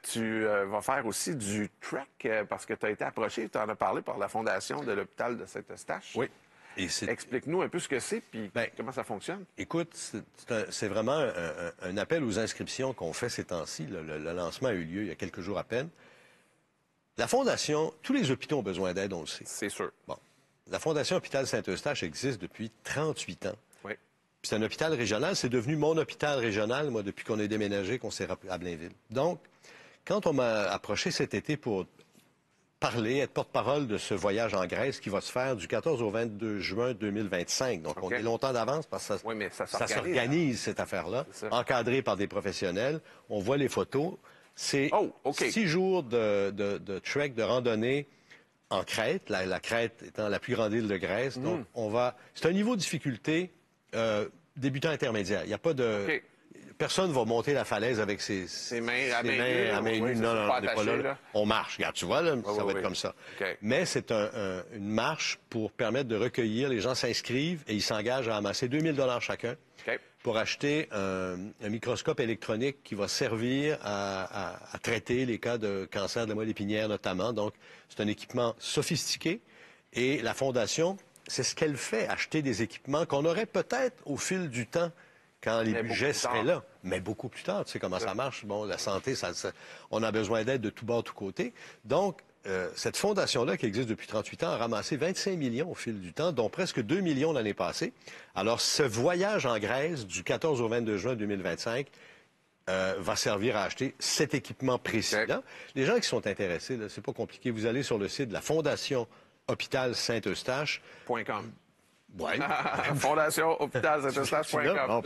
Tu vas faire aussi du trek parce que tu as été approché, tu en as parlé par la fondation de l'hôpital de Saint-Eustache. Oui. Explique-nous un peu ce que c'est puis Ben, comment ça fonctionne. Écoute, c'est vraiment un appel aux inscriptions qu'on fait ces temps-ci. Le lancement a eu lieu il y a quelques jours à peine. La Fondation, tous les hôpitaux ont besoin d'aide, on le sait. C'est sûr. Bon. La Fondation Hôpital Saint-Eustache existe depuis 38 ans. Oui. C'est un hôpital régional. C'est devenu mon hôpital régional, moi, depuis qu'on est déménagé, qu'on s'est rappelé à Blainville. Donc, quand on m'a approché cet été pour parler, être porte-parole de ce voyage en Grèce qui va se faire du 14 au 22 juin 2025. Donc, on est longtemps d'avance parce que oui, mais ça s'organise, cette affaire-là, encadrée par des professionnels. On voit les photos. C'est 6 jours de trek, de randonnée en Crète, la Crète étant la plus grande île de Grèce. Donc, c'est un niveau de difficulté débutant intermédiaire. Il n'y a pas de... Personne ne va monter la falaise avec ses mains à main nue. Non, on n'est pas là. On marche. Regarde, tu vois, là, ça va être comme ça. Mais c'est une marche pour permettre de recueillir. Les gens s'inscrivent et ils s'engagent à amasser 2000 $ chacun pour acheter un microscope électronique qui va servir à traiter les cas de cancer de la moelle épinière notamment. Donc, c'est un équipement sophistiqué. Et la Fondation, c'est ce qu'elle fait, acheter des équipements qu'on aurait peut-être au fil du temps quand les budgets seraient là. Mais beaucoup plus tard, tu sais comment ça marche. Bon, la santé, on a besoin d'aide de tout bord, tout côté. Donc, cette fondation-là, qui existe depuis 38 ans, a ramassé 25 millions au fil du temps, dont presque 2 millions l'année passée. Alors, ce voyage en Grèce du 14 au 22 juin 2025 va servir à acheter cet équipement précis-là. Les gens qui sont intéressés, c'est pas compliqué. Vous allez sur le site de la Fondation Hôpital Saint-Eustache.com. Oui. Fondation Hôpital Saint-Eustache.com.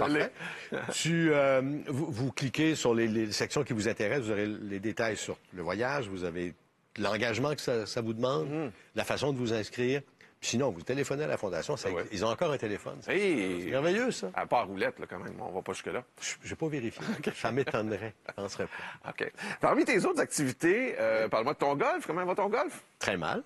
Vous cliquez sur les sections qui vous intéressent, vous aurez les détails sur le voyage, vous avez l'engagement que ça vous demande, la façon de vous inscrire. Puis sinon, vous téléphonez à la Fondation, ils ont encore un téléphone. C'est merveilleux, ça. À part roulette, là, quand même, on va pas jusque-là. Je n'ai pas vérifié. Ça m'étonnerait. Je ne penserais pas. OK. Parmi tes autres activités, parle-moi de ton golf. Comment va ton golf? Très mal.